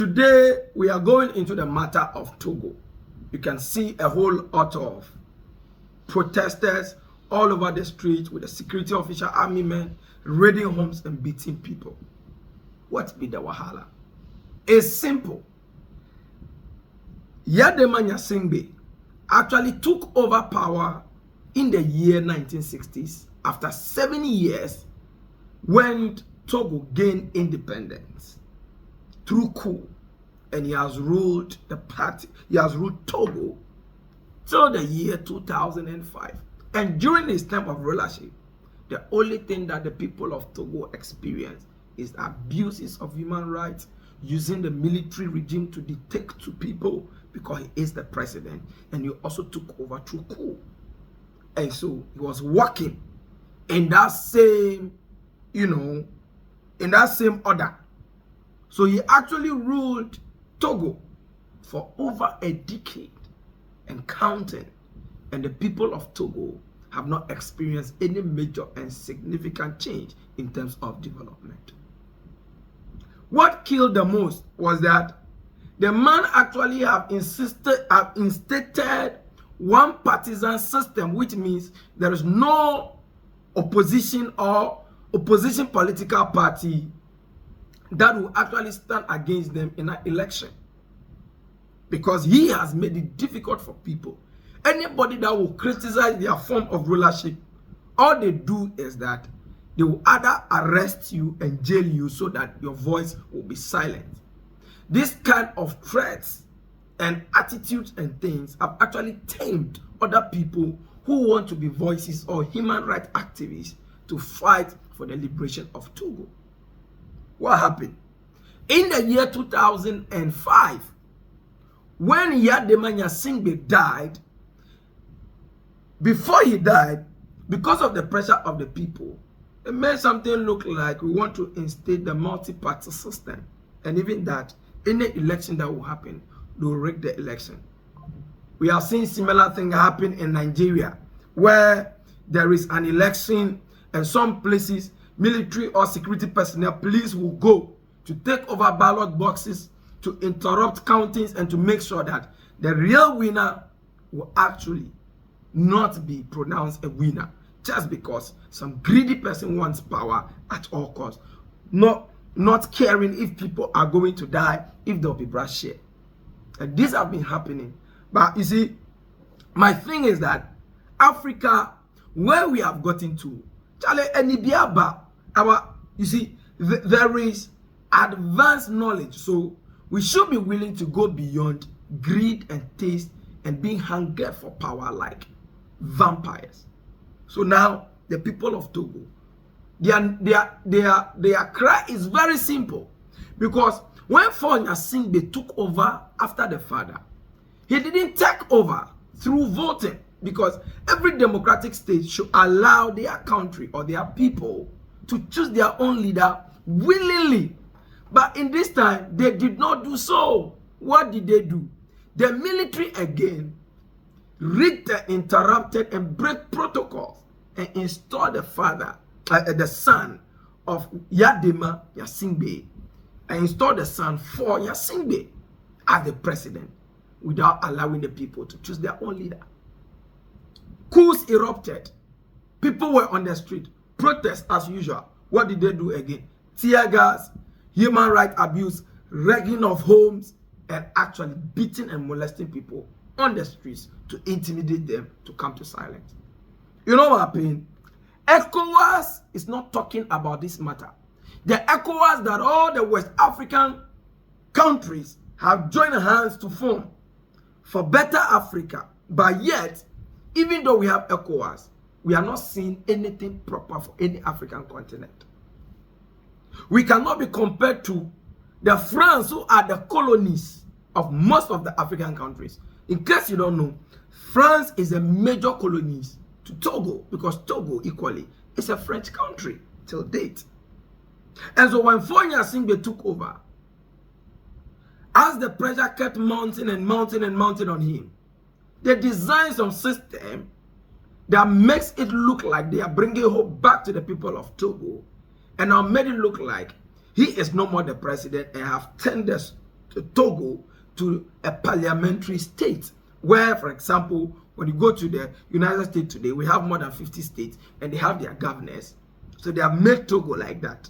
Today, we are going into the matter of Togo. You can see a whole lot of protesters all over the street with the security official, army men, raiding homes and beating people. What be the wahala? It's simple. Gnassingbé actually took over power in the year 1960s after 7 years when Togo gained independence through coup, and he has ruled the party, he has ruled Togo till the year 2005. And during his time of rulership, the only thing that the people of Togo experienced is abuses of human rights, using the military regime to dictate to people because he is the president, and he also took over through coup. And so he was working in that same, in that same order. So he actually ruled Togo for over a decade and counting. And the people of Togo have not experienced any major and significant change in terms of development. What killed the most was that the man actually have instated one partisan system, which means there is no opposition or opposition political party that will actually stand against them in an election, because he has made it difficult for people. Anybody that will criticize their form of rulership, all they do is that they will either arrest you and jail you so that your voice will be silent. This kind of threats and attitudes and things have actually tamed other people who want to be voices or human rights activists to fight for the liberation of Togo. What happened? In the year 2005, when Gnassingbé died, before he died, because of the pressure of the people, it made something look like we want to instate the multi-party system. And even that, any election that will happen, they will rig the election. We have seen similar thing happen in Nigeria, where there is an election and some places, military or security personnel, police will go to take over ballot boxes, to interrupt countings, and to make sure that the real winner will actually not be pronounced a winner, just because some greedy person wants power at all costs, not caring if people are going to die, if there'll be bloodshed. And these have been happening. But you see, my thing is that Africa, where we have gotten to, you see, there is advanced knowledge, so we should be willing to go beyond greed and taste and being hungered for power like vampires. So now the people of Togo, their cry is very simple, because when Gnassingbé took over after the father, he didn't take over through voting, because every democratic state should allow their country or their people to choose their own leader willingly. But in this time, they did not do so. What did they do? The military again rigged, interrupted, and break protocols and installed the son of Gnassingbé, and installed the son for Gnassingbé as the president without allowing the people to choose their own leader. Coups erupted. People were on the street. Protests as usual. What did they do again? Tear gas, human rights abuse, wrecking of homes, and actually beating and molesting people on the streets to intimidate them to come to silence. You know what happened? ECOWAS is not talking about this matter. The ECOWAS that all the West African countries have joined hands to form for better Africa. But yet, even though we have ECOWAS, we are not seeing anything proper for any African continent. We cannot be compared to the France, who are the colonies of most of the African countries. In case you don't know, France is a major colony to Togo, because Togo equally is a French country till date. And so when Gnassingbé took over, as the pressure kept mounting and mounting and mounting on him, they designed some system that makes it look like they are bringing hope back to the people of Togo, and now made it look like he is no more the president and have turned Togo to a parliamentary state, where, for example, when you go to the United States today, we have more than 50 states and they have their governors. So they have made Togo like that.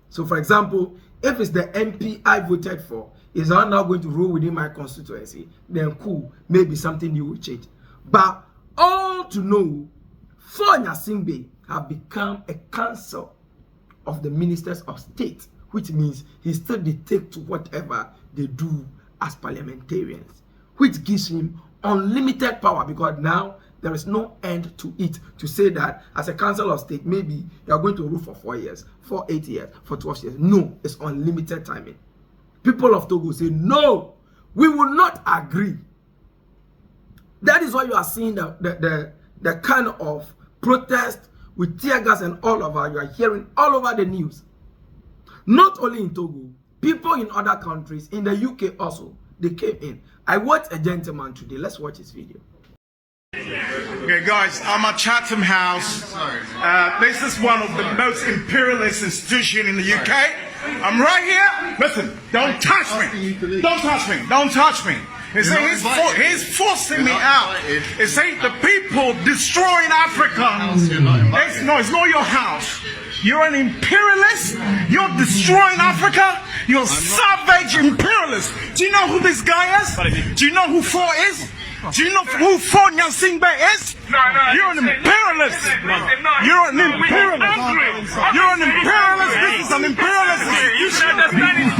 So, for example, if it's the MP I voted for is not now going to rule within my constituency, then cool, maybe something new will change. But all to know, for Gnassingbé have become a council of the ministers of state, which means he still dictates to whatever they do as parliamentarians, which gives him unlimited power, because now there is no end to it, to say that as a council of state, maybe you are going to rule for 4 years, for 8 years, for 12 years. No, it's unlimited timing. People of Togo say, no, we will not agree. That is why you are seeing the kind of protest with tear gas and all over. You are hearing all over the news. Not only in Togo, people in other countries, in the UK also, they came in. I watched a gentleman today. Let's watch his video. Okay, guys, I'm at Chatham House. This is one of the most imperialist institutions in the UK. I'm right here. Listen, don't touch me. Don't touch me. Don't touch me. He's forcing me out. He's saying the people destroying Africa. It's not your house. You're an imperialist. You're destroying Africa. You're savage imperialist. Do you know who this guy is? Do you know who Fort is? Do you know who Fort Gnassingbé is? No. You're an imperialist. You're an imperialist. You're an imperialist. This is an imperialist institution.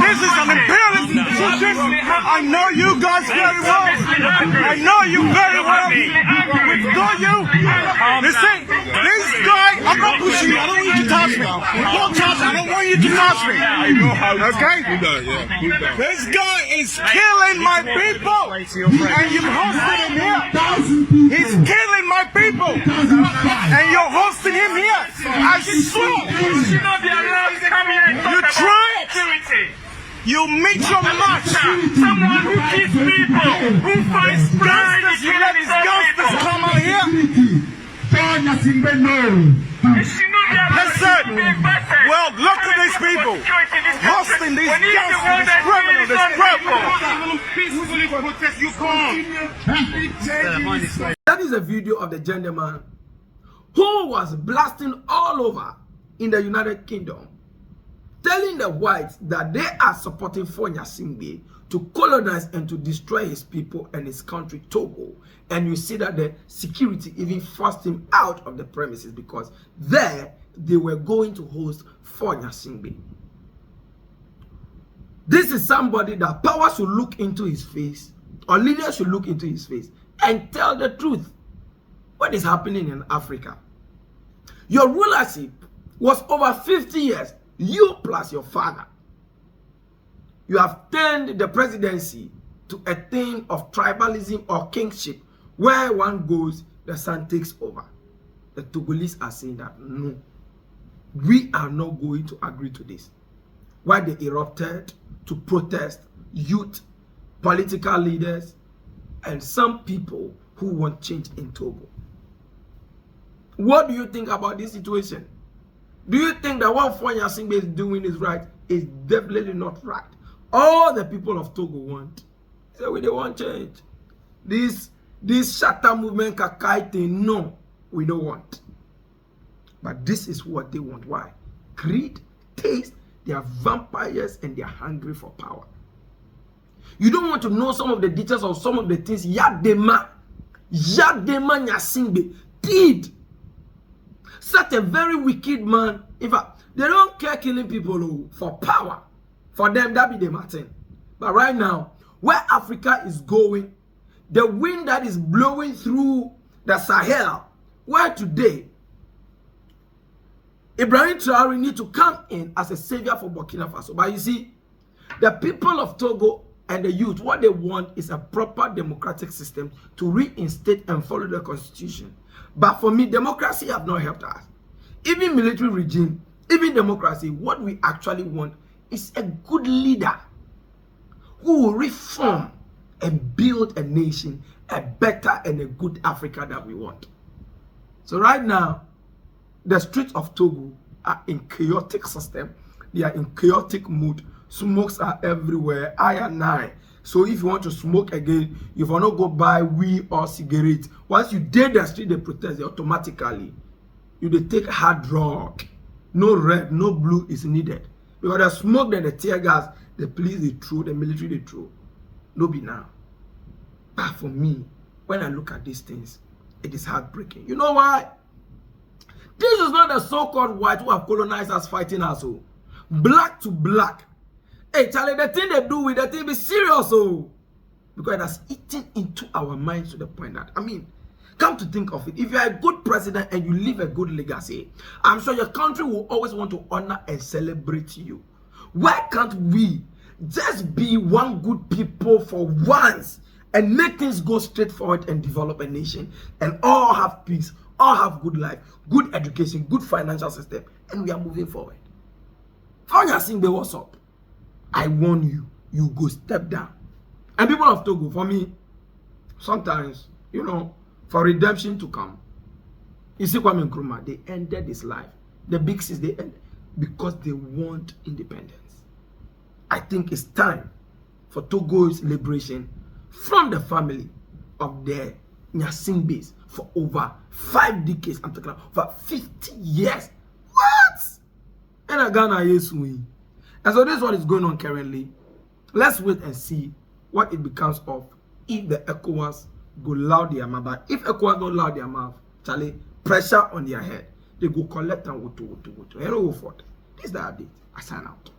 This is an imperialist institution. I know you guys very well. I know you very well. Withdraw you. Listen, this guy, I'm not pushing you. I don't want you to touch me. Don't touch me. I don't want you to touch me. Okay? This guy is killing my people. And you've hosted him here. He's killing my people. And you're hosting him here. I swear. You try it. You meet your match. Someone who kills people, who fights pride, You let his gangsters come out here. Listen, well, look at these people hosting these gangsters, this criminal, this criminal. That is a video of the gentleman who was blasting all over in the United Kingdom, telling the whites that they are supporting Fort Gnassingbé to colonize and to destroy his people and his country, Togo. And you see that the security even forced him out of the premises, because there they were going to host Fort Gnassingbé. This is somebody that power should look into his face, or leaders should look into his face and tell the truth. What is happening in Africa? Your rulership was over 50 years. You plus your father. You have turned the presidency to a thing of tribalism or kingship, where one goes, the son takes over. The Togolese are saying that no, we are not going to agree to this. Why they erupted to protest youth, political leaders, and some people who want change in Togo. What do you think about this situation? Do you think that what Fort Gnassingbé is doing is right? It's definitely not right. All the people of Togo want, so we don't want change. This shatter movement kakai thing, no, we don't want. But this is what they want. Why? Greed, taste. They are vampires and they are hungry for power. You don't want to know some of the details of some of the things Yadema Gnassingbé did. Such a very wicked man. In fact, they don't care killing people for power. For them, that be the matter. But right now, where Africa is going, the wind that is blowing through the Sahel, where today Ibrahim Traore need to come in as a savior for Burkina Faso. But you see, the people of Togo and the youth, what they want is a proper democratic system to reinstate and follow the constitution. But for me, democracy have not helped us. Even military regime, even democracy, what we actually want is a good leader who will reform and build a nation, a better and a good Africa that we want. So right now, the streets of Togo are in chaotic system. They are in chaotic mood. Smokes are everywhere. I and I. So if you want to smoke again, you will not go buy weed or cigarette. Once you did the street, they protest, they automatically. They take hard drug. No red, no blue is needed. Because the smoke, then the tear gas, the police they throw, the military they throw. No be now. But for me, when I look at these things, it is heartbreaking. You know why? This is not the so-called white who have colonized us fighting us. Oh. Black to black. Hey, Charlie, the thing they do with the thing be serious. Oh. Because it has eaten into our minds to the point that, I mean, come to think of it, if you are a good president and you leave a good legacy, I'm sure your country will always want to honor and celebrate you. Why can't we just be one good people for once and make things go straight forward and develop a nation and all have peace, all have good life, good education, good financial system, and we are moving forward? For Gnassingbé, what's up? I warn you, you go step down. And people of Togo, for me, sometimes, you know, for redemption to come, you see Kwame Nkrumah, they ended his life. The big six, they ended because they want independence. I think it's time for Togo's liberation from the family of the Gnassingbés for over 5 decades. I'm talking about over 50 years. What? And Ghana, yes, we. And so this is what is going on currently. Let's wait and see what it becomes of if the ECOWAS go loud their mouth. But if ECOWAS don't loud their mouth, Charlie, pressure on their head, they go collect and woto. Hello, Fort. This is the update. I sign out.